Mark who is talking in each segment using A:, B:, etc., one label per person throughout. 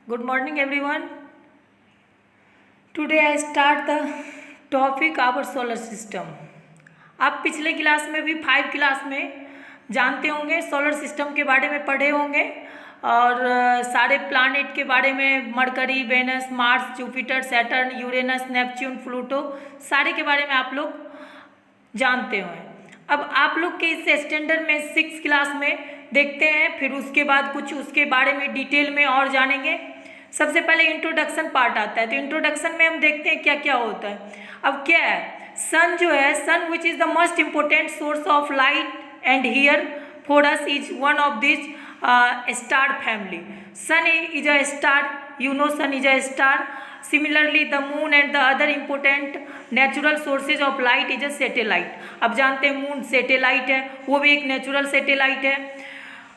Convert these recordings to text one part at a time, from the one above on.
A: Good morning, everyone. Today I start the topic our solar system. आप पिछले class में भी 5 क्लास में जानते होंगे, सोलर सिस्टम के बारे में पढ़े होंगे और सारे प्लैनेट के बारे में Mercury, Venus, Mars, Jupiter, Saturn, Uranus, Neptune, Pluto सारे के बारे में आप लोग जानते होंगे। अब आप लोग के इस स्टैंडर्ड में 6 क्लास में देखते हैं, फिर उसके बाद कुछ उसके बारे में डिटेल में और जानेंगे। सबसे पहले इंट्रोडक्शन पार्ट आता है, तो इंट्रोडक्शन में हम देखते हैं क्या क्या होता है। अब क्या है, सन जो है, sun which is the most important source of light and here for us is one of this star family. Sun is a star, you know sun is a star. Similarly the moon and the other important natural sources of light is a satellite. अब जानते हैं moon satellite है, वो भी एक natural satellite है।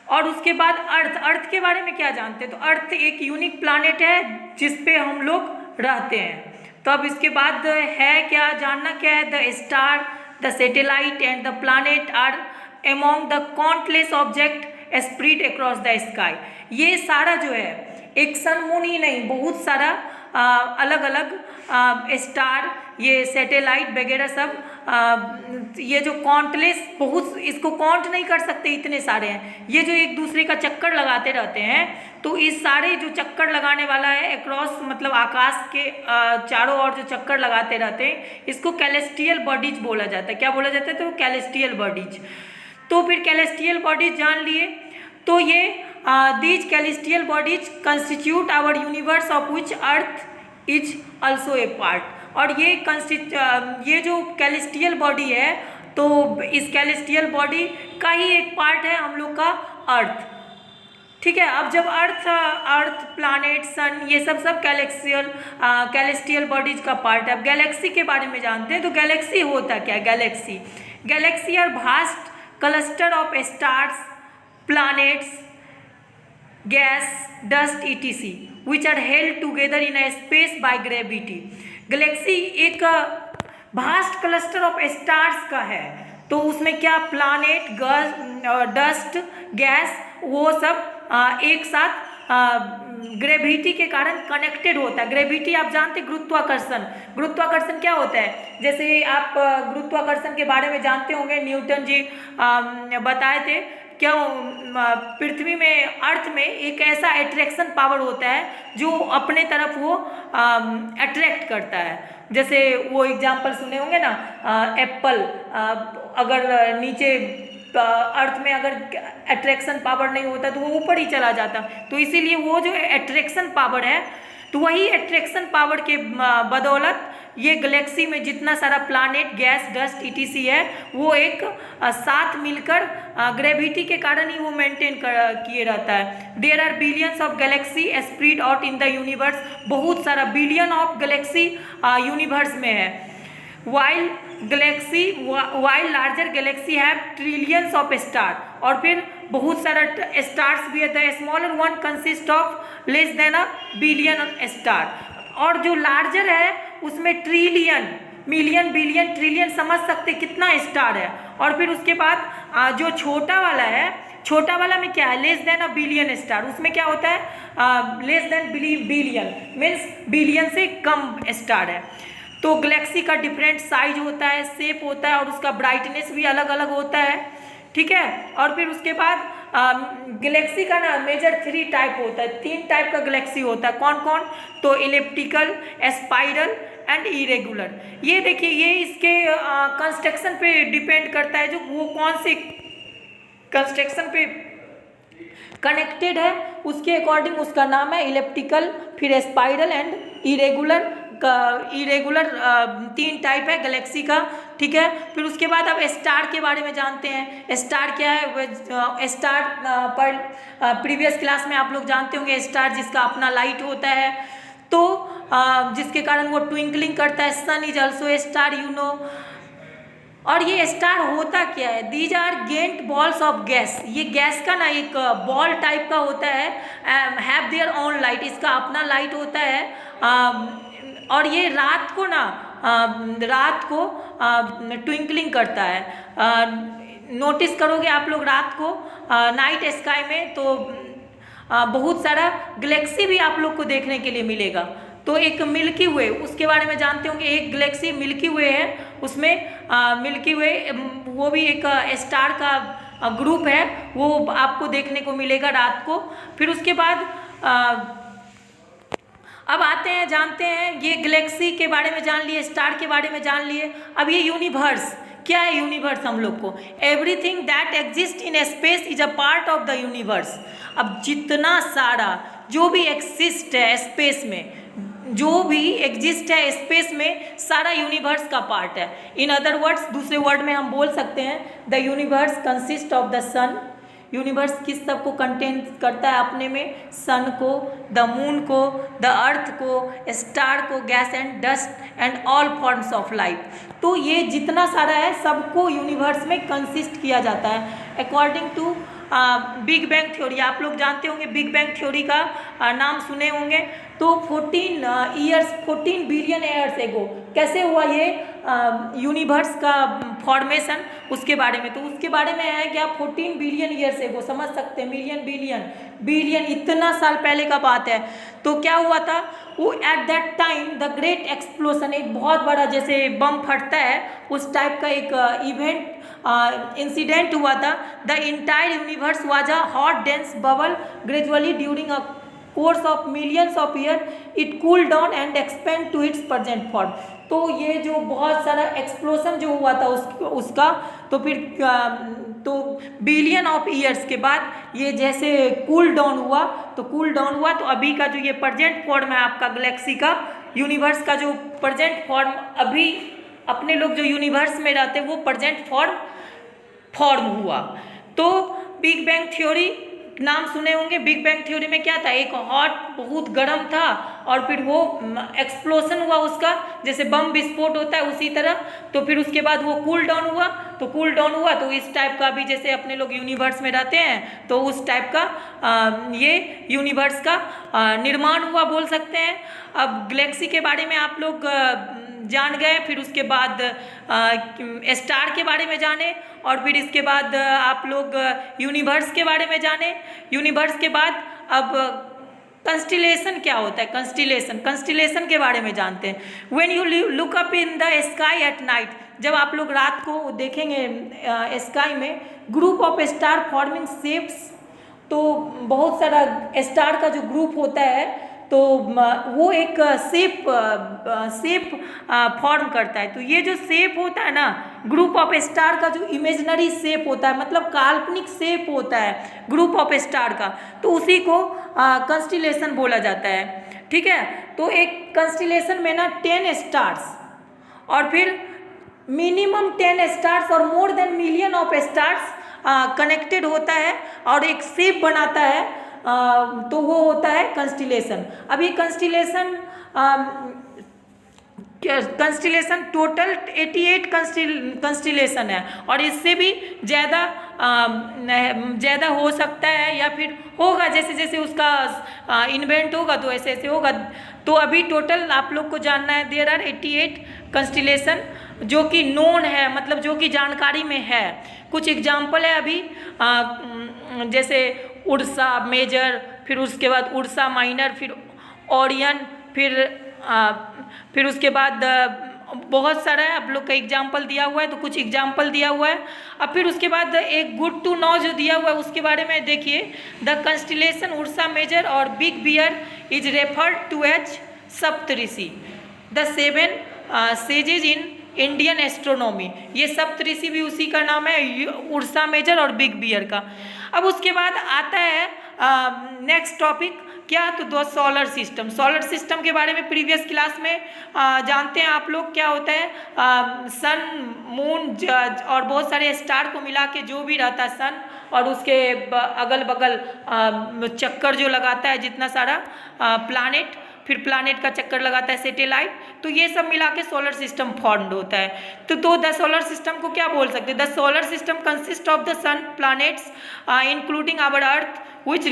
A: और उसके बाद अर्थ के बारे में क्या जानते हैं, तो अर्थ एक यूनिक प्लैनेट है जिस पे हम लोग रहते हैं। तो अब इसके बाद है क्या जानना, क्या है, the star, the satellite and the planet are among the countless object spread across the sky. ये सारा जो है एक सन मून ही नहीं, बहुत सारा अलग अलग स्टार, ये सैटेलाइट वगैरह सब, ये जो काउंटलेस, बहुत इसको काउंट नहीं कर सकते, इतने सारे हैं। ये जो एक दूसरे का चक्कर लगाते रहते हैं, तो इस सारे जो चक्कर लगाने वाला है अक्रॉस, मतलब आकाश के चारों ओर जो चक्कर लगाते रहते हैं, इसको कैलेस्टियल बॉडीज बोला जाता है। क्या बोला जाता है, तो कैलेस्टियल बॉडीज। तो फिर कैलेस्टियल बॉडीज जान लिए, तो ये these celestial bodies constitute our universe of which earth is also a part। और ये जो कैलेस्टियल बॉडी है, तो इस कैलेस्टियल बॉडी का ही एक पार्ट है हम लोग का अर्थ। ठीक है, अब जब अर्थ प्लैनेट, सन, ये सब कैलेस्टियल बॉडीज का पार्ट है। अब गैलेक्सी के बारे में जानते हैं, तो गैलेक्सी होता क्या है। Galaxy are vast cluster of stars, planets, gas, dust etc which are held together in a space by gravity। Galaxy एक वास्ट क्लस्टर ऑफ स्टार्स का है, तो उसमें क्या प्लैनेट, डस्ट, गैस, वो सब एक साथ ग्रेविटी के कारण कनेक्टेड होता है। ग्रेविटी आप जानते, गुरुत्वाकर्षण क्या होता है, जैसे आप गुरुत्वाकर्षण के बारे में जानते होंगे, न्यूटन जी बताए थे। क्या पृथ्वी में, अर्थ में एक ऐसा अट्रैक्शन पावर होता है जो अपने तरफ वो अट्रैक्ट करता है। जैसे वो एग्जांपल सुने होंगे ना, एप्पल अगर नीचे अर्थ में अगर अट्रैक्शन पावर नहीं होता तो वो ऊपर ही चला जाता। तो इसीलिए वो जो अट्रैक्शन पावर है, तो वही अट्रैक्शन पावर के बदौलत ये गैलेक्सी में जितना सारा प्लैनेट, गैस, डस्ट etc है, वो एक साथ मिलकर ग्रेविटी के कारण ही वो मेंटेन किए रहता है। There are billions of galaxy spread out in the universe. बहुत सारा बिलियन ऑफ गैलेक्सी यूनिवर्स में है। While larger galaxy have trillions of star. और फिर बहुत सारा स्टार्स भी है। The smaller one consist of less than a billion star. और जो लार्जर है उसमें ट्रिलियन, मिलियन, बिलियन, ट्रिलियन, समझ सकते कितना स्टार है। और फिर उसके बाद जो छोटा वाला है, छोटा वाला में क्या है, less than a billion star. उसमें क्या होता है, less than billion means billion से कम स्टार है। तो गैलेक्सी का डिफरेंट साइज होता है, शेप होता है, और उसका ब्राइटनेस भी अलग अलग होता है। ठीक है, और फिर उसके बाद गैलेक्सी का ना मेजर 3 टाइप होता है, 3 टाइप का गैलेक्सी होता है। कौन कौन, तो इलिप्टिकल, स्पाइरल एंड इरेगुलर। ये देखिए, ये इसके कंस्ट्रक्शन पे डिपेंड करता है, जो वो कौन से कंस्ट्रक्शन पे कनेक्टेड है उसके अकॉर्डिंग उसका नाम है इलिप्टिकल, फिर स्पाइरल एंड इरेगुलर। 3 टाइप है गैलेक्सी का। ठीक है, फिर उसके बाद अब स्टार के बारे में जानते हैं। स्टार क्या है, स्टार पर प्रीवियस क्लास में आप लोग जानते होंगे, स्टार जिसका अपना लाइट होता है, तो जिसके कारण वो ट्विंकलिंग करता है। Sun is also a star, you know. और ये स्टार होता क्या है, these are giant balls of gas. ये गैस का ना एक बॉल टाइप का होता है, हैव देयर ओन लाइट, इसका अपना लाइट होता है। और ये रात को ट्विंकलिंग करता है। नोटिस करोगे आप लोग रात को नाइट स्काई में, तो बहुत सारा गैलेक्सी भी आप लोग को देखने के लिए मिलेगा। तो एक मिल्की वे, उसके बारे में जानते होंगे, एक गैलेक्सी मिल्की वे है, उसमें मिल्की वे वो भी एक स्टार का ग्रुप है, वो आपको देखने को मिलेगा रात को। फिर उसके बाद अब आते हैं, जानते हैं, ये गैलेक्सी के बारे में जान लिए, स्टार के बारे में जान लिए। अब ये यूनिवर्स क्या है? यूनिवर्स हम लोग को everything that exist in space is a part of the universe. अब जितना सारा जो भी एक्सिस्ट है स्पेस में, जो भी एग्जिस्ट है स्पेस में, सारा यूनिवर्स का पार्ट है। इन अदर वर्ड्स, दूसरे वर्ड में हम बोल सकते हैं, the universe consist of the sun. Universe किस सब को कंटेन करता है अपने में? सन को, द मून को, द अर्थ को, स्टार को, gas and dust and all forms of life. तो ये जितना सारा है सबको यूनिवर्स में कंसिस्ट किया जाता है according to big bang theory. आप लोग जानते होंगे बिग बैंग थ्योरी का नाम सुने होंगे। तो 14 बिलियन ईयर्स एगो कैसे हुआ ये यूनिवर्स का फॉर्मेशन, उसके बारे में। तो उसके बारे में है क्या? 14 बिलियन ईयर्स एगो, समझ सकते हैं, मिलियन बिलियन बिलियन, इतना साल पहले का बात है। तो क्या हुआ था वो at that time, the great explosion, एक बहुत बड़ा जैसे बम फटता है उस टाइप का एक इवेंट इंसिडेंट हुआ था। The entire universe was a hot dense bubble gradually during a course of millions of year it cool down and expand to its present form. तो ये जो बहुत सारा एक्सप्लोजन जो हुआ था उसका तो फिर तो बिलियन ऑफ ईयर्स के बाद ये जैसे कूल डाउन हुआ, तो कूल डाउन हुआ तो अभी का जो ये प्रेजेंट फॉर्म है आपका गैलेक्सी का, यूनिवर्स का जो प्रेजेंट फॉर्म, अभी अपने लोग जो यूनिवर्स में रहते हैं वो प्रेजेंट फॉर्म हुआ। तो बिग बैंग थ्योरी नाम सुने होंगे। बिग बैंग थ्योरी में क्या था? एक हॉट, बहुत गर्म था और फिर वो एक्सप्लोजन हुआ उसका, जैसे बम विस्फोट होता है उसी तरह। तो फिर उसके बाद वो कूल डाउन हुआ, तो कूल डाउन हुआ तो इस टाइप का भी, जैसे अपने लोग यूनिवर्स में रहते हैं तो उस टाइप का ये यूनिवर्स का निर्माण हुआ बोल सकते हैं। अब गैलेक्सी के बारे में आप लोग जान गए, फिर उसके बाद स्टार के बारे में जाने, और फिर इसके बाद आप लोग यूनिवर्स के बारे में जाने। यूनिवर्स के बाद अब कंस्टिलेशन क्या होता है? कंस्टिलेशन के बारे में जानते हैं। When you look up in the sky at night, जब आप लोग रात को देखेंगे स्काई में group of star forming shapes, तो बहुत सारा स्टार का जो ग्रुप होता है तो वो एक शेप फॉर्म करता है। तो ये जो शेप होता है ना, ग्रुप ऑफ स्टार का जो इमेजिनरी शेप होता है, मतलब काल्पनिक शेप होता है ग्रुप ऑफ स्टार का, तो उसी को कंस्टिलेशन बोला जाता है। ठीक है, तो एक कंस्टिलेशन में ना 10 स्टार्स और फिर मिनिमम 10 स्टार्स और more than million of stars connected होता है और एक शेप बनाता है, तो वो होता है कंस्टिलेशन। अब ये कंस्टिलेशन टोटल 88 कंस्टिलेशन है, और इससे भी ज़्यादा हो सकता है या फिर होगा, जैसे जैसे उसका इन्वेंट होगा तो ऐसे ऐसे होगा। तो अभी टोटल आप लोग को जानना है, देयर आर 88 कंस्टिलेशन जो कि नोन है, मतलब जो कि जानकारी में है। कुछ एग्जाम्पल है अभी, जैसे उर्सा मेजर, फिर उसके बाद उर्सा माइनर, फिर ओरियन, फिर उसके बाद बहुत सारा है, आप लोग का एग्जाम्पल दिया हुआ है, तो कुछ एग्जाम्पल दिया हुआ है। अब फिर उसके बाद एक गुड टू नो जो दिया हुआ है उसके बारे में देखिए। द कंस्टिलेशन उर्सा मेजर और big bear is referred to as Saptarishi, the 7 sages in Indian astronomy. ये सप्तऋषि भी उसी का नाम है, उर्सा मेजर और बिग बियर का। अब उसके बाद आता है नेक्स्ट टॉपिक क्या, तो दो सोलर सिस्टम। सोलर सिस्टम के बारे में प्रीवियस क्लास में जानते हैं आप लोग क्या होता है। सन, मून और बहुत सारे स्टार को मिला के जो भी रहता है सन, और उसके अगल बगल चक्कर जो लगाता है जितना सारा प्लानेट, फिर प्लानेट का चक्कर लगाता है सैटेलाइट, तो ये सब मिला के सोलर सिस्टम फॉर्म्ड होता है। तो द सोलर सिस्टम को क्या बोल सकते हैं? The solar system consist of the sun, planets including our earth which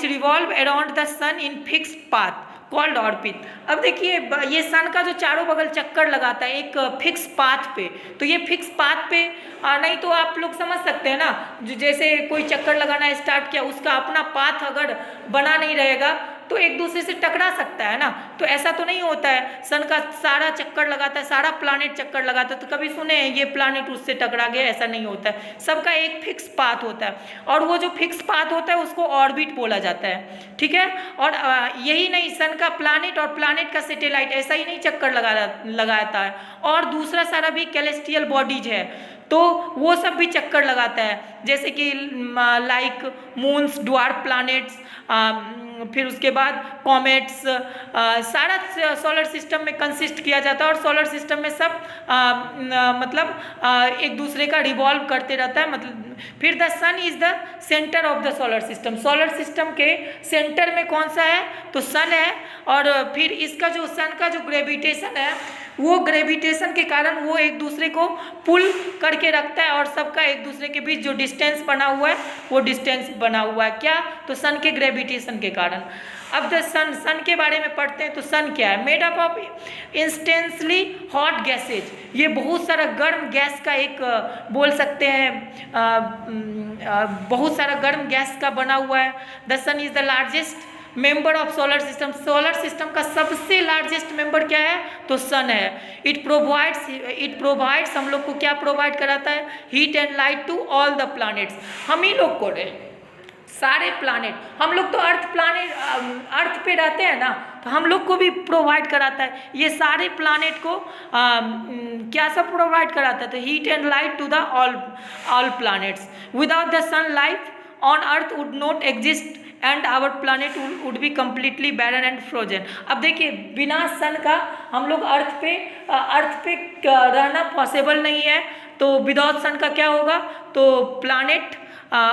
A: revolve around the sun in fixed path called orbit. अब देखिए ये सन का जो चारों बगल चक्कर लगाता है एक फिक्स पाथ पे, तो ये फिक्स पाथ पे नहीं तो आप लोग समझ सकते हैं ना, जैसे कोई चक्कर लगाना स्टार्ट किया, उसका अपना पाथ अगर बना नहीं रहेगा तो एक दूसरे से टकरा सकता है ना, तो ऐसा तो नहीं होता है। सन का सारा चक्कर लगाता है, सारा प्लानेट चक्कर लगाता है, तो कभी सुने ये प्लानेट उससे टकरा गया, ऐसा नहीं होता है। सबका एक फिक्स पाथ होता है, और वो जो फिक्स पाथ होता है उसको ऑर्बिट बोला जाता है, ठीक है। और यही नहीं, सन का प्लानेट और प्लानेट का सैटेलाइट ऐसा ही नहीं चक्कर लगाता है, और दूसरा सारा भी कैलेस्टियल बॉडीज है तो वो सब भी चक्कर लगाता है, जैसे कि लाइक मून्स, ड्वार्फ प्लैनेट्स, फिर उसके बाद कॉमेट्स, सारा सोलर सिस्टम में कंसिस्ट किया जाता है, और सोलर सिस्टम में सब मतलब एक दूसरे का रिवॉल्व करते रहता है। मतलब फिर the sun is the centre of the solar system. Solar system के सेंटर में कौन सा है, तो सन है, और फिर इसका जो सन का जो ग्रेविटेशन है, वो ग्रेविटेशन के कारण वो एक दूसरे को पुल करके रखता है, और सबका एक दूसरे के बीच जो डिस्टेंस बना हुआ है वो डिस्टेंस बना हुआ है, क्या, तो सन के ग्रेविटेशन के कारण। अब द सन के बारे में पढ़ते हैं, तो सन क्या है, made up of intensely hot gases, ये बहुत सारा गर्म गैस का एक बोल सकते हैं, बहुत सारा गर्म गैस का बना हुआ है। The sun is the largest member of solar system. Solar system का सबसे लार्जेस्ट मेंबर क्या है, तो सन है। इट प्रोवाइड्स हम लोग को क्या प्रोवाइड कराता है, heat and light to all the planets. हम ही लोग को सारे प्लैनेट, हम लोग तो अर्थ पे रहते हैं ना, तो हम लोग को भी प्रोवाइड कराता है, ये सारे प्लैनेट को क्या सब प्रोवाइड कराता है, तो heat and light to the all planets. Without the sun life on earth would not exist and our planet would be completely barren and frozen. अब देखिए बिना सन का हम लोग अर्थ पे रहना पॉसिबल नहीं है, तो विदाउट सन का क्या होगा, तो planet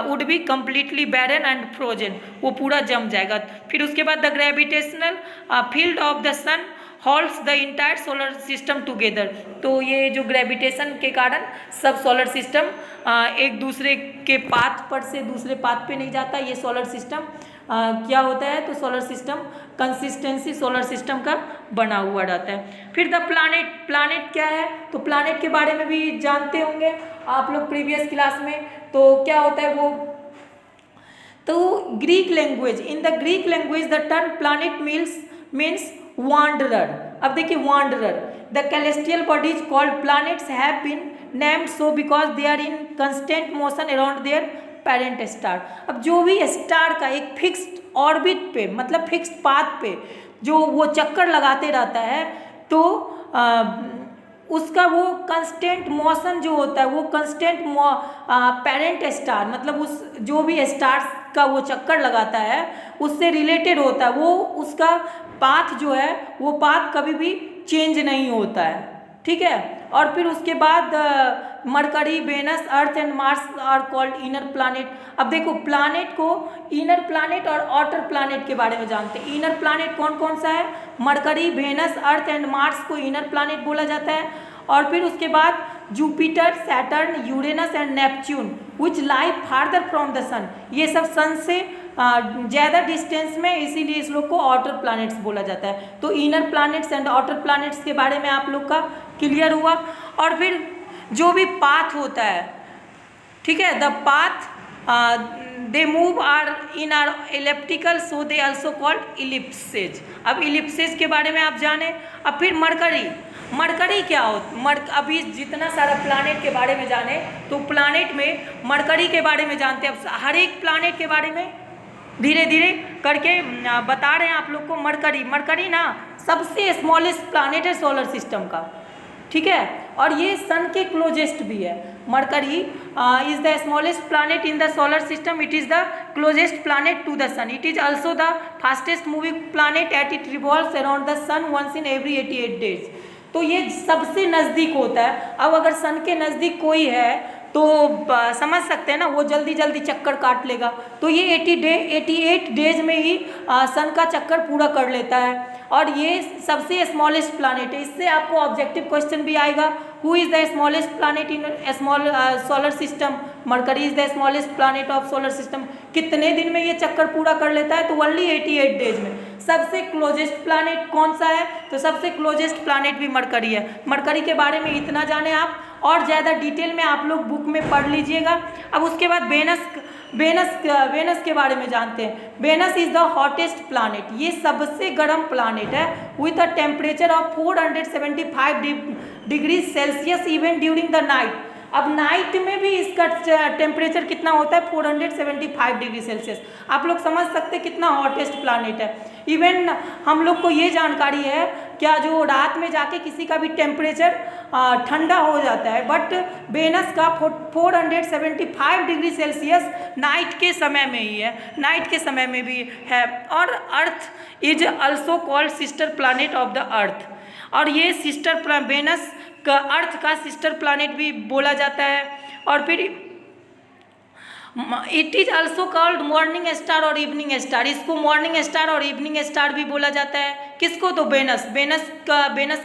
A: would be completely barren and frozen, वो पूरा जम जाएगा। फिर उसके बाद the gravitational field of the sun holds the entire solar system together. तो ये जो ग्रेविटेशन के कारण सब सोलर सिस्टम एक दूसरे के पाथ पर से दूसरे पाथ पे नहीं जाता। ये सोलर सिस्टम क्या होता है, तो solar system consistency solar system का बना हुआ रहता है। फिर द प्लानेट क्या है, तो प्लानेट के बारे में भी जानते होंगे आप लोग प्रीवियस क्लास में। तो क्या होता है वो, तो Greek language, in the Greek language the term planet means wanderer। अब देखिए wanderer, the celestial bodies called planets have been named so because they are in constant motion around their parent star। अब जो भी star का एक fixed orbit पे, मतलब fixed path पे जो वो चक्कर लगाते रहता है, तो उसका वो कंस्टेंट मोशन जो होता है, वो कंस्टेंट पेरेंट स्टार, मतलब उस जो भी स्टार्स का वो चक्कर लगाता है उससे रिलेटेड होता है, वो उसका पाथ जो है वो पाथ कभी भी चेंज नहीं होता है, ठीक है। और फिर उसके बाद Mercury, Venus, Earth and Mars are called inner planet. अब देखो प्लानेट को इनर प्लानेट और आउटर प्लानेट के बारे में जानते हैं। इनर प्लानेट कौन कौन सा है, Mercury, Venus, Earth and Mars को इनर प्लानेट बोला जाता है। और फिर उसके बाद Jupiter, Saturn, Uranus and Neptune which lie farther from the sun, ये सब सन से ज़्यादा डिस्टेंस में, इसीलिए इस लोग को आउटर प्लैनेट्स बोला जाता है। तो inner planets and outer planets के बारे में आप लोग का क्लियर हुआ। और फिर जो भी पाथ होता है, ठीक है, the path they move are in are elliptical, so they also called ellipses. अब इलिप्सेज के बारे में आप जाने। अब फिर मरकरी क्या हो, अभी जितना सारा प्लानेट के बारे में जाने, तो प्लानेट में मरकरी के बारे में जानते हैं। अब हर एक प्लानेट के बारे में धीरे धीरे करके बता रहे हैं आप लोग को। मरकरी ना सबसे स्मॉलेस्ट प्लानेट है सोलर सिस्टम का, ठीक है, और ये सन के क्लोजेस्ट भी है। Mercury is the smallest planet in the solar system, it is the closest planet to the sun, it is also the fastest moving planet at it revolves around the sun once in every 88 days. तो ये सबसे नज़दीक होता है। अब अगर सन के नज़दीक कोई है तो समझ सकते हैं ना, वो जल्दी जल्दी चक्कर काट लेगा। तो ये 88 डेज में ही सन का चक्कर पूरा कर लेता है, और ये सबसे स्मॉलेस्ट प्लानेट है। इससे आपको ऑब्जेक्टिव क्वेश्चन भी आएगा, who is the smallest planet in small solar system, mercury is the smallest planet of solar system. कितने दिन में ये चक्कर पूरा कर लेता है, तो ओनली 88 डेज में। सबसे क्लोजेस्ट प्लानेट कौन सा है? तो सबसे क्लोजेस्ट प्लानेट भी मरकरी है। मरकरी के बारे में इतना जाने आप, और ज़्यादा डिटेल में आप लोग बुक में पढ़ लीजिएगा। अब उसके बाद वेनस के बारे में जानते हैं। Venus is the hottest planet, ये सबसे गर्म प्लानेट है with a temperature of 475 degree Celsius even during the night. अब नाइट में भी इसका टेम्परेचर कितना होता है? 475 डिग्री सेल्सियस। आप लोग समझ सकते हैं कितना हॉटेस्ट प्लानेट है। इवन हम लोग को ये जानकारी है क्या, जो रात में जाके किसी का भी टेम्परेचर ठंडा हो जाता है, बट वेनस का 475 डिग्री सेल्सियस नाइट के समय में ही है, नाइट के समय में भी है। और earth is also called sister planet of the earth, और ये सिस्टर वेनस का अर्थ का सिस्टर प्लानेट भी बोला जाता है। और फिर it is also called morning star और इवनिंग स्टार, इसको मॉर्निंग स्टार और इवनिंग स्टार भी बोला जाता है। किसको? तो वेनस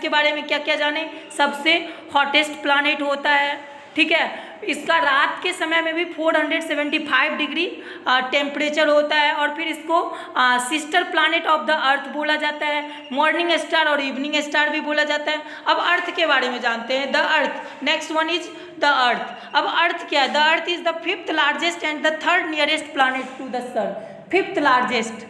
A: के बारे में क्या क्या जाने? सबसे हॉटेस्ट प्लानेट होता है, ठीक है। इसका रात के समय में भी 475 डिग्री टेम्परेचर होता है, और फिर इसको sister planet of the earth बोला जाता है, मॉर्निंग स्टार और इवनिंग स्टार भी बोला जाता है। अब अर्थ के बारे में जानते हैं, the Earth. Next one is the अर्थ। अब अर्थ क्या है? The earth is the 5th largest and the 3rd nearest planet to the sun. 5th largest,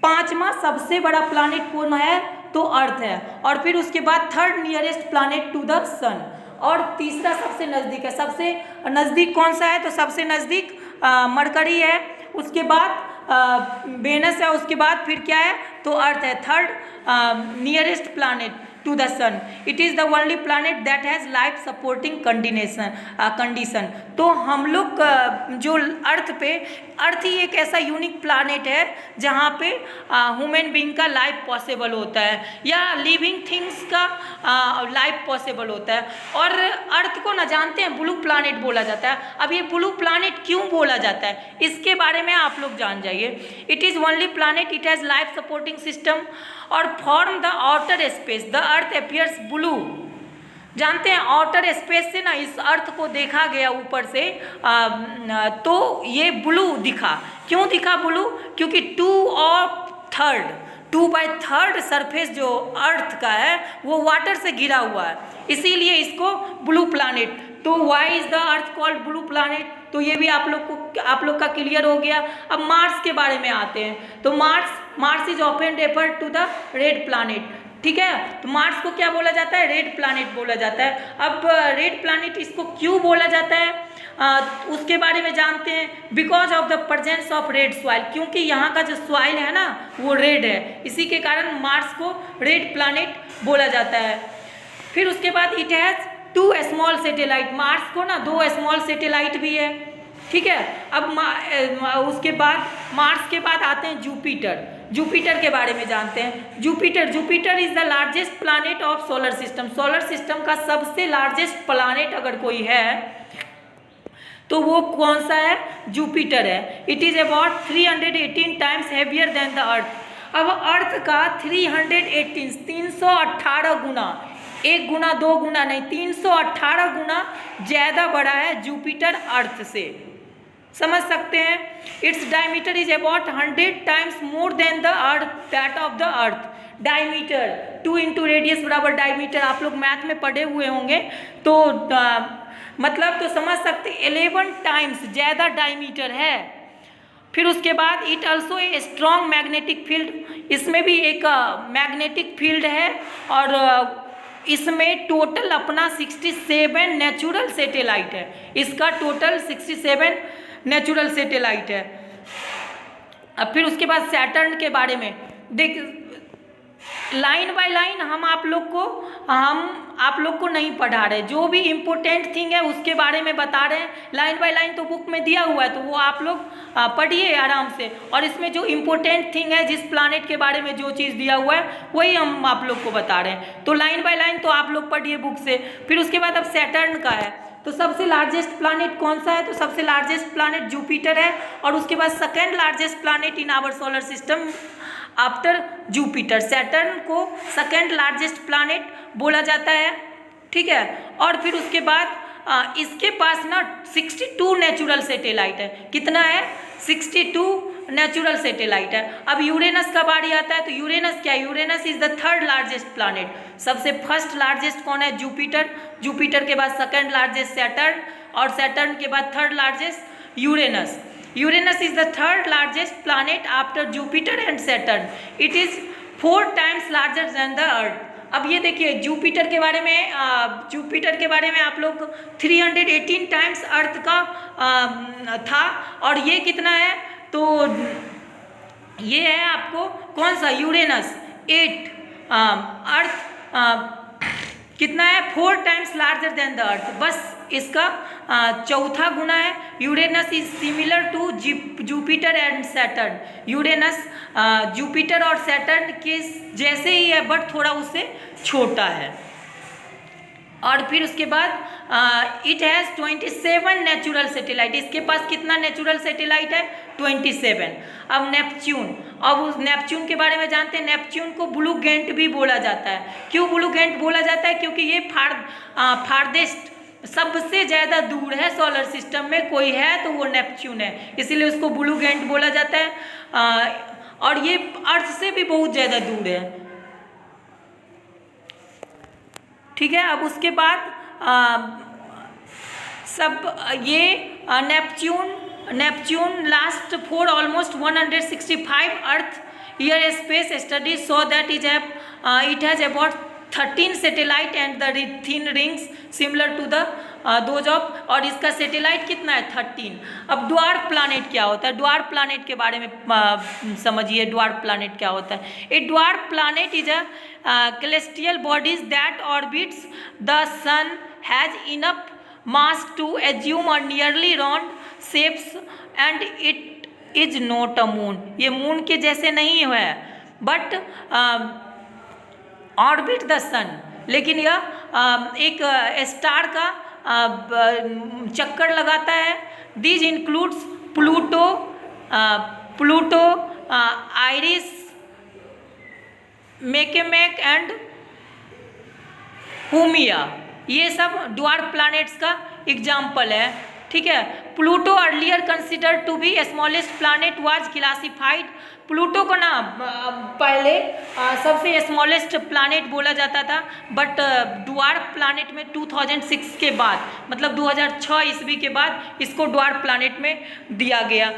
A: 5वां सबसे बड़ा प्लानेट कौन है? तो अर्थ है। और फिर उसके बाद 3rd nearest planet to the sun, और तीसरा सबसे नज़दीक है। सबसे नज़दीक कौन सा है? तो सबसे नज़दीक मरकरी है, उसके बाद वेनस है, उसके बाद फिर क्या है? तो अर्थ है, 3rd nearest planet to the sun. It is the only planet that has life supporting condition. तो हम लोग जो अर्थ ही एक ऐसा यूनिक प्लानेट है जहाँ पे ह्यूमन बीइंग का लाइफ पॉसिबल होता है, या लिविंग थिंग्स का लाइफ पॉसिबल होता है। और अर्थ को ना जानते हैं ब्लू प्लानेट बोला जाता है। अब ये ब्लू प्लानेट क्यों बोला जाता है, इसके बारे में आप लोग जान जाइए। It is only planet, it has life supporting system और from the outer space, the Earth appears blue. जानते हैं आउटर स्पेस से ना इस अर्थ को देखा गया ऊपर से, तो ये ब्लू दिखा। क्यों दिखा ब्लू? क्योंकि 2/3 सरफेस जो अर्थ का है वो वाटर से घिरा हुआ है, इसीलिए इसको ब्लू प्लानेट। तो why is the earth called blue planet? तो ये भी आप लोग का क्लियर हो गया। अब मार्स के बारे में आते हैं। तो Mars is often refer to the red planet, ठीक है। तो मार्स को क्या बोला जाता है? रेड प्लानेट बोला जाता है। अब रेड प्लानेट इसको क्यों बोला जाता है उसके बारे में जानते हैं। Because of the presence of red soil, क्योंकि यहाँ का जो सॉइल है ना वो रेड है, इसी के कारण मार्स को रेड प्लानेट बोला जाता है। फिर उसके बाद it has 2 small satellite, Mars को ना 2 स्मॉल सैटेलाइट भी है, ठीक है। अब उसके बाद मार्स के बाद आते हैं जुपिटर के बारे में जानते हैं। Jupiter is the largest planet of solar system. Solar system का सबसे लार्जेस्ट प्लानेट अगर कोई है तो वो कौन सा है? जुपिटर है। It is about 318 times heavier than the अर्थ। अब अर्थ का 318 गुना, 1 गुना 2 गुना नहीं, 318 गुना ज़्यादा बड़ा है जुपिटर अर्थ से, समझ सकते हैं। Its diameter is about 100 times more than the earth, that of the earth. Diameter 2 into radius बराबर डायमीटर, आप लोग मैथ में पढ़े हुए होंगे, तो मतलब तो समझ सकते 11 टाइम्स ज़्यादा डायमीटर है। फिर उसके बाद it also a strong magnetic field, इसमें भी एक मैग्नेटिक फील्ड है, और इसमें टोटल अपना 67 नेचुरल सैटेलाइट है। इसका टोटल 67 नेचुरल सैटेलाइट है। अब फिर उसके बाद सैटर्न के बारे में देख, लाइन बाय लाइन हम आप लोग को नहीं पढ़ा रहे, जो भी इम्पोर्टेंट थिंग है उसके बारे में बता रहे हैं। लाइन बाय लाइन तो बुक में दिया हुआ है, तो वो आप लोग पढ़िए आराम से, और इसमें जो इम्पोर्टेंट थिंग है, जिस प्लानेट के बारे में जो चीज़ दिया हुआ है वही हम आप लोग को बता रहे हैं। तो लाइन बाय लाइन तो आप लोग पढ़िए बुक से। फिर उसके बाद अब सैटर्न का है, तो सबसे लार्जेस्ट प्लानेट कौन सा है? तो सबसे लार्जेस्ट प्लानेट जुपिटर है, और उसके बाद second largest planet in our solar system after Jupiter. Saturn को सेकेंड लार्जेस्ट प्लानेट बोला जाता है, ठीक है। और फिर उसके बाद इसके पास ना 62 नेचुरल सैटेलाइट है। कितना है? 62 नेचुरल सैटेलाइट है। अब यूरेनस का बारी आता है, तो यूरेनस क्या है? Uranus is the third largest planet. सबसे फर्स्ट लार्जेस्ट कौन है? जुपिटर। जुपिटर के बाद सेकंड लार्जेस्ट सैटर्न, और सैटर्न के बाद third largest Uranus. Uranus is the third largest planet after Jupiter and Saturn. It is 4 times larger than the अर्थ। अब ये देखिए जुपिटर के बारे में, आप लोग 318 टाइम्स अर्थ का था, और ये कितना है? तो ये है आपको कौन सा? यूरेनस 8। अर्थ कितना है? 4 times larger than the earth. बस इसका चौथा गुना है। Uranus is similar to Jupiter and Saturn. Uranus Jupiter और सैटर्न के जैसे ही है, बट थोड़ा उससे छोटा है। और फिर उसके बाद इट हैज़ 27 नेचुरल सैटेलाइट। इसके पास कितना नेचुरल सैटेलाइट है? 27। अब नेपच्यून, अब उस नेपच्यून के बारे में जानते हैं। नेपच्यून को ब्लू गेंट भी बोला जाता है। क्यों ब्लू गेंट बोला जाता है? क्योंकि ये फार्देस्ट, सबसे ज़्यादा दूर है सोलर सिस्टम में कोई है तो वो नेपच्यून है, इसीलिए उसको ब्लू गेंट बोला जाता है। और ये अर्थ से भी बहुत ज़्यादा दूर है। ठीक है। अब उसके बाद ये Neptune last for almost 165 earth year space study so that it has about 13 satellite and the thin rings similar to the those of, और इसका सैटेलाइट कितना है? 13। अब ड्वार्फ प्लैनेट क्या होता है? ड्वार्फ प्लैनेट के बारे में समझिए। ड्वार्फ प्लैनेट क्या होता है? A dwarf planet is a celestial bodies that orbits the sun, has enough mass to assume a nearly round shapes and it is not a moon। ये मून के जैसे नहीं है, बट ऑर्बिट द सन, लेकिन यह एक स्टार का चक्कर लगाता है। This includes Pluto, Eris, Makemake and Haumea. ये सब ड्वार्फ प्लैनेट्स का एग्जाम्पल है। ठीक है। Pluto earlier considered to be smallest planet was classified. Pluto को ना पहले सबसे स्मॉलेस्ट प्लैनेट बोला जाता था, बट ड्वार्फ प्लैनेट में 2006 के बाद, मतलब 2006 ईस्वी के बाद इसको ड्वार्फ प्लैनेट में दिया गया।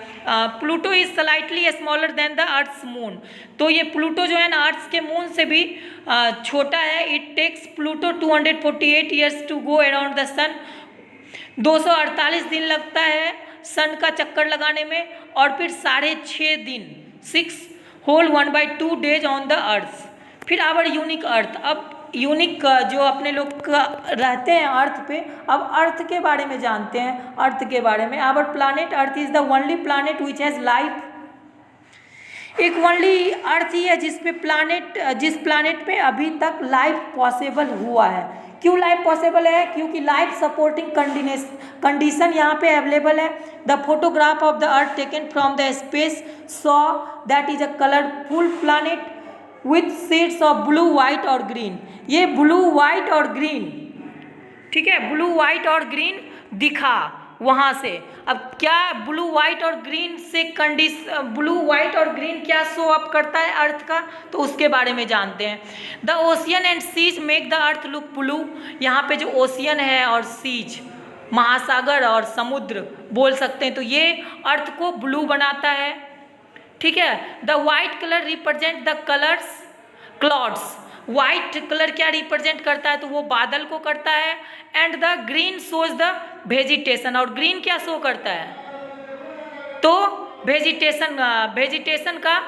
A: Pluto is slightly smaller than the earth's moon. तो ये प्लूटो जो है ना अर्थ के मून से भी छोटा है। It takes Pluto 248 years to go around the sun. 248 दिन लगता है सन का चक्कर लगाने में, और फिर 6.5 दिन 6 whole 1/2 days on the earth. फिर आवर यूनिक अर्थ। अब यूनिक जो अपने लोग रहते हैं अर्थ पे, अब अर्थ के बारे में जानते हैं। अर्थ के बारे में, our planet earth is the only planet which has life. एक ओनली अर्थ ही है जिस प्लैनेट पे अभी तक लाइफ पॉसिबल हुआ है। क्यों लाइफ पॉसिबल है? क्योंकि लाइफ सपोर्टिंग कंडीशन यहाँ पे अवेलेबल है। The photograph of the earth taken from the space saw that is a colourful planet with shades of blue, white और ग्रीन। ये ब्लू, वाइट और ग्रीन, ठीक है, ब्लू, वाइट और ग्रीन दिखा वहाँ से। अब क्या ब्लू, वाइट और ग्रीन से ब्लू, वाइट और ग्रीन क्या शो अप करता है अर्थ का, तो उसके बारे में जानते हैं। The ocean and seas make the earth look blue. यहाँ पे जो ओशियन है और सीज, महासागर और समुद्र बोल सकते हैं, तो ये अर्थ को ब्लू बनाता है। ठीक है। The white colour represent the colours clouds. White colour क्या रिप्रेजेंट करता है? तो वो बादल को करता है। And the green shows the vegetation. और ग्रीन क्या शो करता है? तो वेजिटेशन का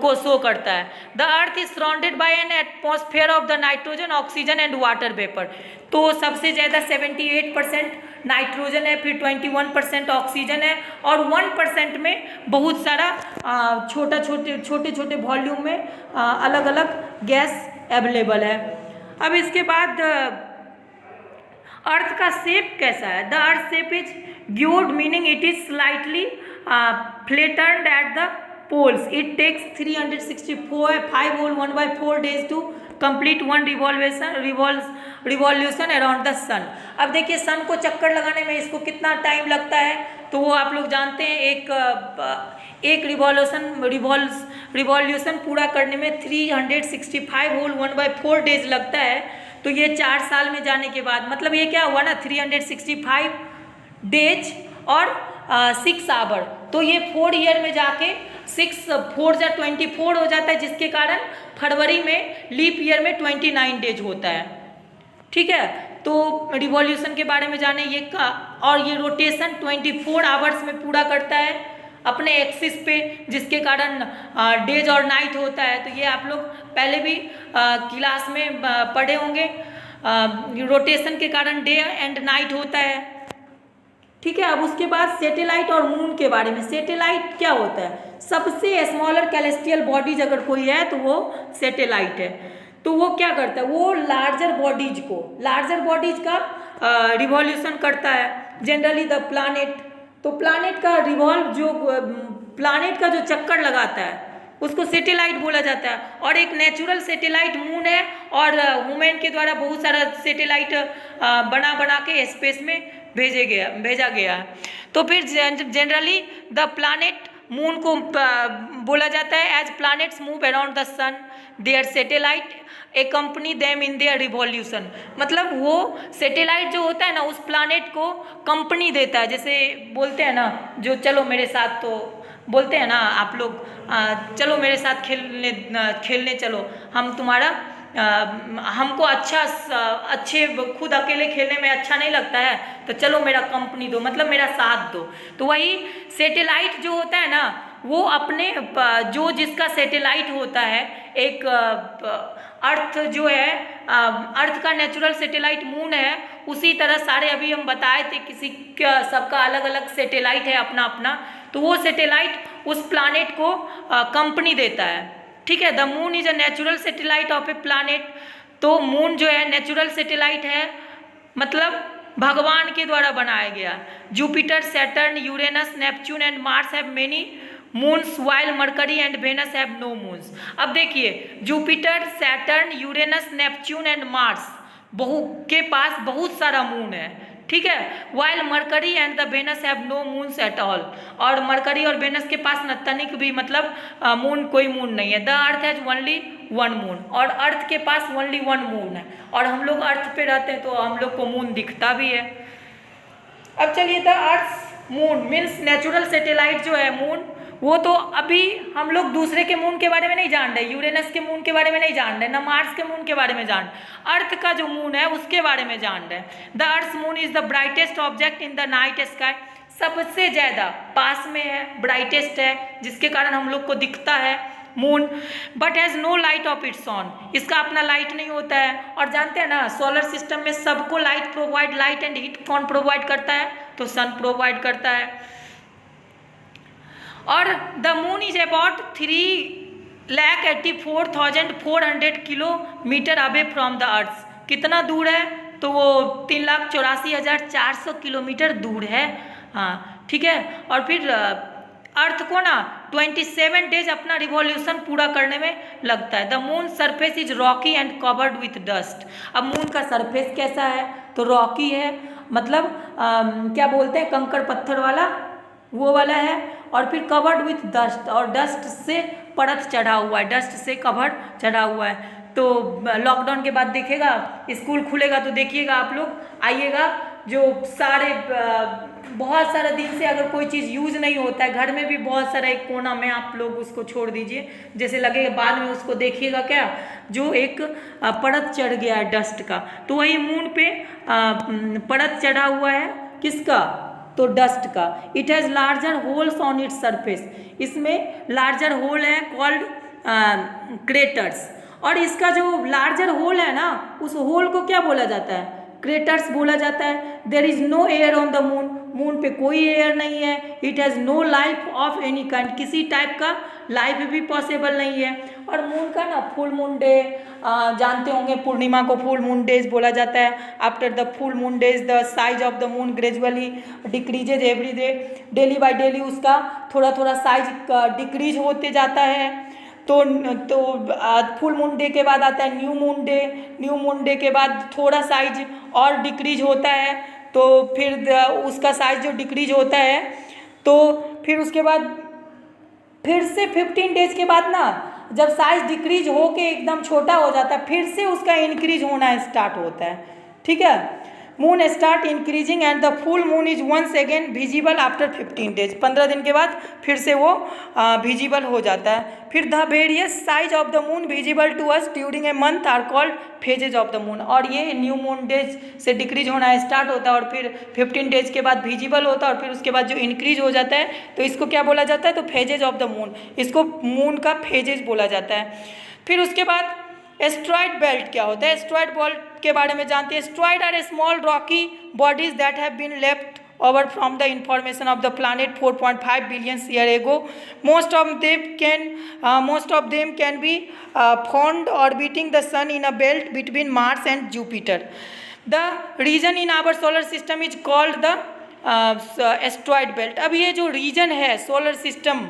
A: को शो करता है। The earth is surrounded by N atmosphere of the nitrogen, oxygen and water vapour. तो सबसे ज़्यादा 78% नाइट्रोजन है, फिर 21% ऑक्सीजन है, और 1% में बहुत सारा छोटे छोटे वॉल्यूम में अलग अलग गैस अवेलेबल है। अब इसके बाद अर्थ का शेप कैसा है? The earth shape is geoid, meaning it is slightly flattened at the poles. It takes 365 whole 1/4 days to complete one revolution around the sun. अब देखिए सन को चक्कर लगाने में इसको कितना टाइम लगता है, तो वो आप लोग जानते हैं। एक रिवॉल्यूशन पूरा करने में 365 होल 1/4 डेज लगता है। तो ये 4 साल में जाने के बाद मतलब ये क्या हुआ ना 365 डेज और 6 आवर, तो ये 4 ईयर में जाके 6 4 जा 24 हो जाता है, जिसके कारण फरवरी में लीप ईयर में 29 डेज होता है। ठीक है, तो रिवॉल्यूशन के बारे में जाने ये का, और ये रोटेशन 24 आवर्स में पूरा करता है अपने एक्सिस पे, जिसके कारण डेज और नाइट होता है। तो ये आप लोग पहले भी क्लास में पढ़े होंगे, रोटेशन के कारण डे एंड नाइट होता है। ठीक है, अब उसके बाद सैटेलाइट और मून के बारे में। सैटेलाइट क्या होता है? सबसे स्मॉलर कैलेस्टियल बॉडीज अगर कोई है तो वो सैटेलाइट है। तो वो क्या करता है? वो लार्जर बॉडीज का रिवॉल्यूशन करता है, जनरली द प्लानेट। तो प्लानेट का रिवॉल्व, जो प्लानेट का जो चक्कर लगाता है उसको सैटेलाइट बोला जाता है। और एक नेचुरल सैटेलाइट मून है, और ह्यूमन के द्वारा बहुत सारा सैटेलाइट बना के स्पेस में भेजा गया है। तो फिर जनरली द प्लानेट मून को बोला जाता है as planets move around the sun their satellite accompany them in their revolution. मतलब वो सैटेलाइट जो होता है ना उस प्लैनेट को कंपनी देता है। जैसे बोलते हैं ना जो चलो मेरे साथ, तो बोलते हैं ना आप लोग चलो मेरे साथ खेलने चलो, हम तुम्हारा हमको अच्छे खुद अकेले खेलने में अच्छा नहीं लगता है, तो चलो मेरा कंपनी दो, मतलब मेरा साथ दो। तो वही सैटेलाइट जो होता है ना वो अपने जो जिसका सैटेलाइट होता है, एक अर्थ जो है अर्थ का नेचुरल सैटेलाइट मून है, उसी तरह सारे अभी हम बताए थे किसी का सबका अलग अलग सैटेलाइट है अपना अपना। तो वो सैटेलाइट उस प्लैनेट को कंपनी देता है। ठीक है, the moon is a natural satellite of A planet. तो मून जो है नेचुरल सैटेलाइट है, मतलब भगवान के द्वारा बनाया गया। Jupiter, Saturn, Uranus, Neptune and Mars have many moons while Mercury and Venus have no moons. अब देखिए Jupiter, Saturn, Uranus, Neptune and Mars के पास बहुत सारा मून है। ठीक है, while Mercury and the Venus have no moons at all. और मरकरी और वेनस के पास न तनिक भी मतलब मून, कोई मून नहीं है। The earth has only 1 moon, और अर्थ के पास ओनली 1 मून है। और हम लोग अर्थ पे रहते हैं तो हम लोग को मून दिखता भी है। अब चलिए, the earth moon means natural satellite जो है मून, वो तो अभी हम लोग दूसरे के मून के बारे में नहीं जान रहे, यूरेनस के मून के बारे में नहीं जान रहे, ना मार्स के मून के बारे में जान, अर्थ का जो मून है उसके बारे में जान रहे हैं। The earth moon is the brightest object in the night sky. सबसे ज़्यादा पास में है, ब्राइटेस्ट है, जिसके कारण हम लोग को दिखता है moon. But has no light of its own, इसका अपना लाइट नहीं होता है। और जानते हैं ना सोलर सिस्टम में सबको लाइट एंड हीट कौन प्रोवाइड करता है? तो सन प्रोवाइड करता है। और the moon is about 3,84,400 kilometre away from the earth. कितना दूर है? तो वो 3,84,400 किलोमीटर दूर है। हाँ ठीक है, और फिर अर्थ को ना 27 डेज अपना रिवॉल्यूशन पूरा करने में लगता है। The moon surface is Rocky and covered with dust. अब मून का सरफेस कैसा है? तो रॉकी है, मतलब क्या बोलते हैं कंकड़ पत्थर वाला, वो वाला है। और फिर कवर्ड विथ डस्ट, और डस्ट से परत चढ़ा हुआ है, डस्ट से कवर चढ़ा हुआ है। तो लॉकडाउन के बाद देखिएगा, स्कूल खुलेगा तो देखिएगा आप लोग आइएगा, जो सारे बहुत सारा दिन से अगर कोई चीज़ यूज नहीं होता है, घर में भी बहुत सारा एक कोना में आप लोग उसको छोड़ दीजिए, जैसे लगेगा बाद में उसको देखिएगा क्या जो एक परत चढ़ गया है डस्ट का। तो वही मून पे परत चढ़ा हुआ है, किसका? तो डस्ट का। It has larger holes on its surface, इसमें लार्जर होल है कॉल्ड क्रेटर्स। और इसका जो लार्जर होल है ना, उस होल को क्या बोला जाता है? क्रेटर्स बोला जाता है। There is no air on the moon, moon पे कोई एयर नहीं है। It has no life of any kind, किसी टाइप का लाइफ भी पॉसिबल नहीं है। और मून का ना फुल मून डे जानते होंगे, पूर्णिमा को फुल मून डेज बोला जाता है। After the full moon days the size of the moon gradually decreases every day, daily by daily उसका थोड़ा थोड़ा साइज डिक्रीज होते जाता है। तो फुल मून डे के बाद आता है new moon day, new moon day के बाद थोड़ा साइज और डिक्रीज होता है। तो फिर उसका साइज जो डिक्रीज होता है, तो फिर उसके बाद फिर से 15 डेज के बाद ना जब साइज डिक्रीज हो के एकदम छोटा हो जाता है, फिर से उसका इंक्रीज होना स्टार्ट होता है, ठीक है। Moon start increasing and the full moon is once again visible after 15 days. 15 दिन के बाद फिर से वो विजिबल हो जाता है। फिर the various size of the moon visible to us during a month are called phases of the moon. और ये न्यू मून डेज से डिक्रीज होना स्टार्ट होता है और फिर 15 डेज के बाद विजिबल होता है और फिर उसके बाद जो इंक्रीज हो जाता है तो इसको क्या बोला जाता है, तो फेजेज ऑफ द मून, इसको मून का फेजेज बोला जाता है। फिर उसके बाद एस्ट्रॉइड बेल्ट क्या होता है, एस्ट्रॉइड बेल्ट के बारे में जानते हैं। Asteroid are a small rocky bodies that have been left over from the information of the planet 4.5 billion years ago. Most of them can be found orbiting the sun in a belt between Mars and Jupiter. The region in our solar system is called the asteroid belt. अब ये जो reason है solar system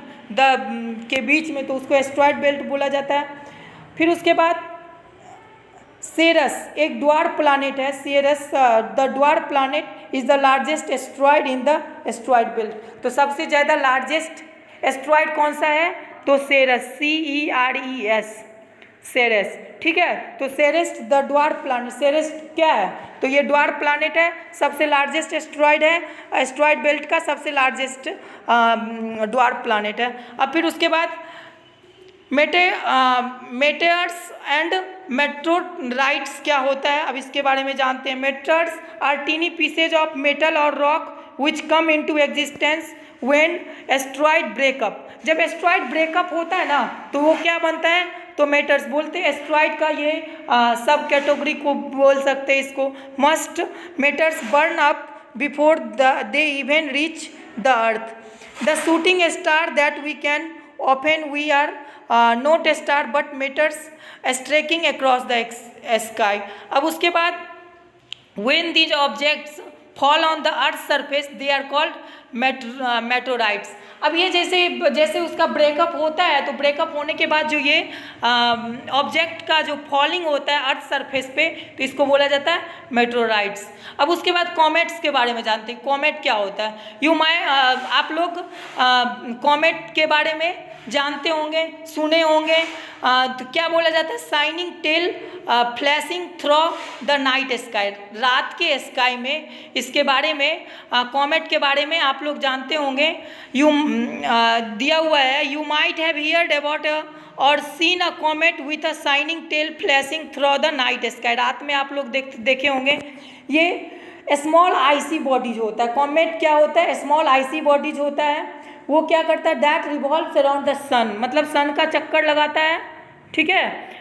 A: के बीच में, तो उसको asteroid belt बोला जाता है। फिर उसके बाद सेरस एक ड्वार्फ प्लानेट है। Ceres the dwarf planet is the largest asteroid in the asteroid belt. तो सबसे ज़्यादा लार्जेस्ट एस्ट्रॉइड कौन सा है, तो सेरस, CERES, सेरेस, ठीक है। तो Ceres the dwarf planet, Ceres क्या है, तो ये ड्वार्फ प्लानेट है, सबसे लार्जेस्ट एस्ट्रॉइड है, एस्ट्रॉइड बेल्ट का सबसे लार्जेस्ट ड्वार्फ प्लानेट है। अब फिर उसके बाद मेटेयर्स एंड मेट्रोराइट्स क्या होता है, अब इसके बारे में जानते हैं। Meteors are tiny pieces of metal और rock which come into existence when asteroid breakup. जब एस्ट्रॉइड ब्रेकअप होता है ना तो वो क्या बनता है, तो मेटर्स बोलते हैं। एस्ट्रॉइड का ये सब कैटेगरी को बोल सकते हैं इसको। Must meteors burn up before they even reach the earth. The shooting star that we can often we are not a star but matters streaking across the sky. अब उसके बाद when these objects fall on the earth's surface they are called meteorites. अब ये जैसे उसका breakup होता है तो ब्रेकअप होने के बाद जो ये ऑब्जेक्ट का जो फॉलिंग होता है अर्थ सरफेस पे तो इसको बोला जाता है मेटेओराइट्स। अब उसके बाद कॉमेट्स के बारे में जानते हैं। कॉमेट क्या होता है, आप लोग कॉमेट के बारे में जानते होंगे, सुने होंगे। तो क्या बोला जाता है, shining tail flashing through the night sky. रात के स्काई में इसके बारे में कॉमेट के बारे में आप लोग जानते होंगे। दिया हुआ है, you might have heard about और seen a comet with a shining tail flashing through the night sky. रात में आप लोग देखे होंगे। ये स्मॉल आईसी बॉडीज होता है। कॉमेट क्या होता है, स्मॉल आईसी बॉडीज होता है। वो क्या करता है, that revolves around the sun, मतलब सन का चक्कर लगाता है, ठीक है।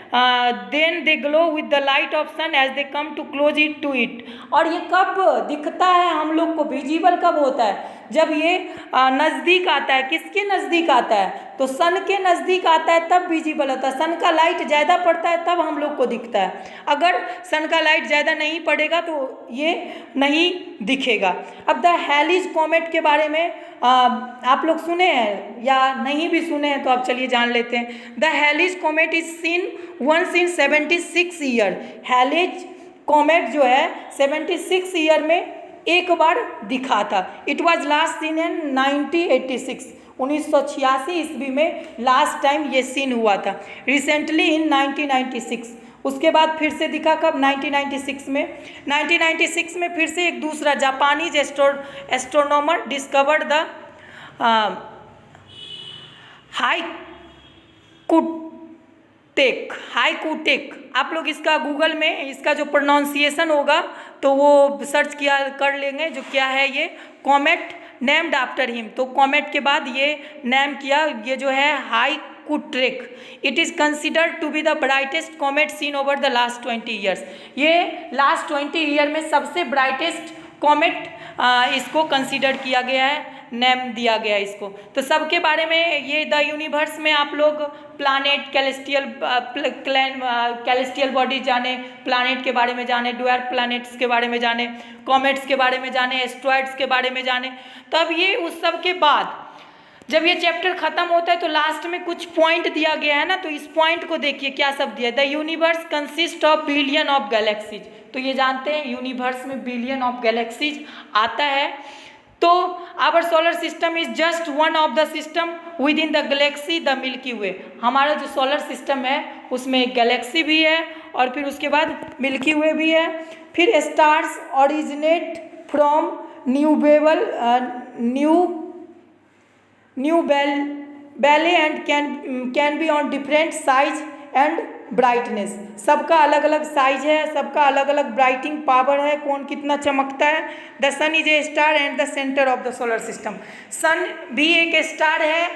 A: Then they glow with the light of sun as they come to close it to it. और ये कब दिखता है हम लोग को, विजिबल कब होता है, जब ये नज़दीक आता है। किसके नज़दीक आता है, तो सन के नज़दीक आता है तब विजिबल होता है। सन का लाइट ज़्यादा पड़ता है तब हम लोग को दिखता है। अगर सन का लाइट ज़्यादा नहीं पड़ेगा तो ये नहीं दिखेगा। अब द हैलीज कॉमेट के बारे में आप लोग सुने हैं या नहीं भी सुने हैं तो आप चलिए जान लेते हैं। The Halley's comet is seen once in 76 year. Halley's comet जो है 76 ईयर में एक बार दिखा था। It was last seen in 1986, 1986 ईस्वी में लास्ट टाइम ये सीन हुआ था। रिसेंटली इन 1996, उसके बाद फिर से दिखा कब, 1996 में। 1996 में फिर से एक दूसरा जापानीज एस्ट्रोनॉमर डिस्कवर्ड द हाइकुटेक। आप लोग इसका गूगल में इसका जो प्रोनाउंसिएशन होगा तो वो सर्च कर लेंगे जो क्या है ये कॉमेट नेम्ड आफ्टर हिम। तो कॉमेट के बाद ये नेम किया, ये जो है Hyakutake. It is considered to be the brightest comet seen over the last 20 years. ये लास्ट 20 ईयर में सबसे ब्राइटेस्ट कॉमेट इसको कंसिडर किया गया है, नेम दिया गया इसको। तो सबके बारे में ये द यूनिवर्स में आप लोग प्लानेट, कैलेस्टियल बॉडी जाने, प्लानेट के बारे में जाने, ड्वार्फ प्लानेट्स के बारे में जाने, कॉमेट्स के बारे में जाने, एस्ट्रॉइड्स के बारे में जाने। तब ये उस सब के बाद जब ये चैप्टर खत्म होता है तो लास्ट में कुछ पॉइंट दिया गया है ना, तो इस पॉइंट को देखिए क्या सब दिया। The universe consist of billion of galaxies. तो ये जानते हैं यूनिवर्स में बिलियन ऑफ गैलेक्सीज आता है। तो our solar system is just one of the system within the galaxy the Milky Way. हमारा जो सोलर सिस्टम है उसमें एक गैलेक्सी भी है और फिर उसके बाद मिल्की वे भी है। फिर stars originate from new ballet and can be on different size and brightness. सबका अलग अलग साइज है, सबका अलग अलग ब्राइटिंग पावर है, कौन कितना चमकता है। The sun is a star and the centre of the solar system. Sun भी एक स्टार है,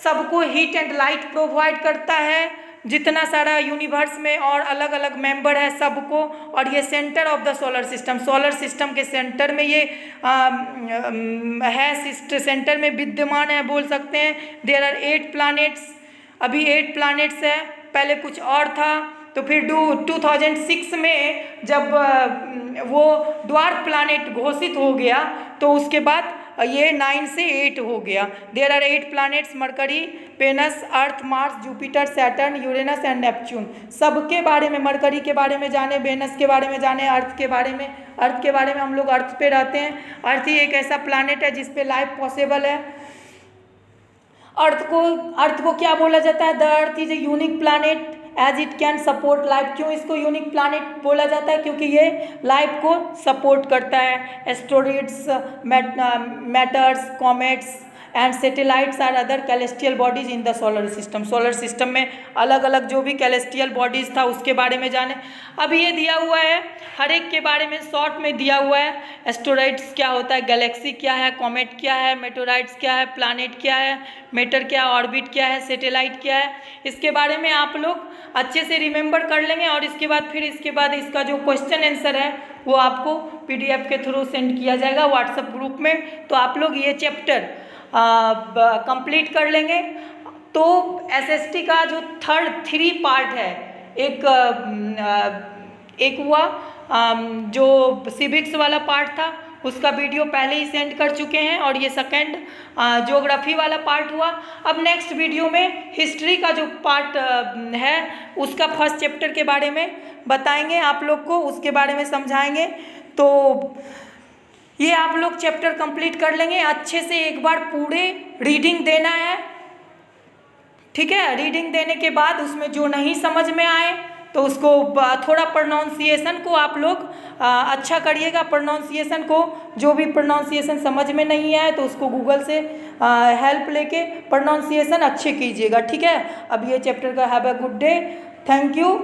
A: सबको हीट एंड लाइट प्रोवाइड करता है, जितना सारा यूनिवर्स में और अलग अलग मेंबर है सबको। और ये centre of the solar system, solar system के सेंटर में ये है, सेंटर में विद्यमान है बोल सकते हैं। देयर आर 8 प्लैनेट्स, अभी 8 प्लैनेट्स है, पहले कुछ और था। तो फिर 2006 में जब वो ड्वार्फ प्लैनेट घोषित हो गया तो उसके बाद ये 9 से 8 हो गया। There are 8 planets, Mercury, Venus, Earth, Mars, Jupiter, Saturn, Uranus and Neptune. सबके बारे में, मरकरी के बारे में जाने, वेनस के बारे में जाने, अर्थ के बारे में हम लोग अर्थ पे रहते हैं। अर्थ ही एक ऐसा प्लैनेट है जिस पे लाइफ पॉसिबल है। अर्थ को क्या बोला जाता है? The earth is a unique planet as it can support life. क्यों इसको यूनिक प्लैनेट बोला जाता है? क्योंकि ये लाइफ को सपोर्ट करता है। Asteroids, meteors, comets and satellites are other celestial bodies in the solar system. Solar system में अलग अलग जो भी कैलेस्टियल बॉडीज था उसके बारे में जाने। अब ये दिया हुआ है, हर एक के बारे में शॉर्ट में दिया हुआ है। एस्ट्रॉइड्स क्या होता है, गैलेक्सी क्या है, कॉमेट क्या है, मेटोराइट्स क्या है, प्लैनेट क्या है, मेटर क्या, ऑर्बिट क्या है, सैटेलाइट क्या है, इसके बारे में आप लोग अच्छे से रिमेंबर कर लेंगे। और इसके बाद इसका जो क्वेश्चन आंसर है वो आपको PDF के थ्रू सेंड किया जाएगा व्हाट्सएप ग्रुप में। तो आप लोग ये चैप्टर कंप्लीट कर लेंगे। तो SST का जो 3 पार्ट है, एक हुआ जो सिविक्स वाला पार्ट था उसका वीडियो पहले ही सेंड कर चुके हैं, और ये सेकंड ज्योग्राफी वाला पार्ट हुआ। अब नेक्स्ट वीडियो में हिस्ट्री का जो पार्ट है उसका फर्स्ट चैप्टर के बारे में बताएंगे आप लोग को, उसके बारे में समझाएंगे। तो ये आप लोग चैप्टर कंप्लीट कर लेंगे। अच्छे से एक बार पूरे रीडिंग देना है, ठीक है। रीडिंग देने के बाद उसमें जो नहीं समझ में आए तो उसको थोड़ा प्रोनाउंसिएशन को आप लोग अच्छा करिएगा। प्रोनाउंसिएशन को, जो भी प्रोनाउंसिएशन समझ में नहीं आए तो उसको गूगल से हेल्प लेके प्रोनाउंसिएशन अच्छे कीजिएगा, ठीक है। अब ये चैप्टर का have a good day, thank you.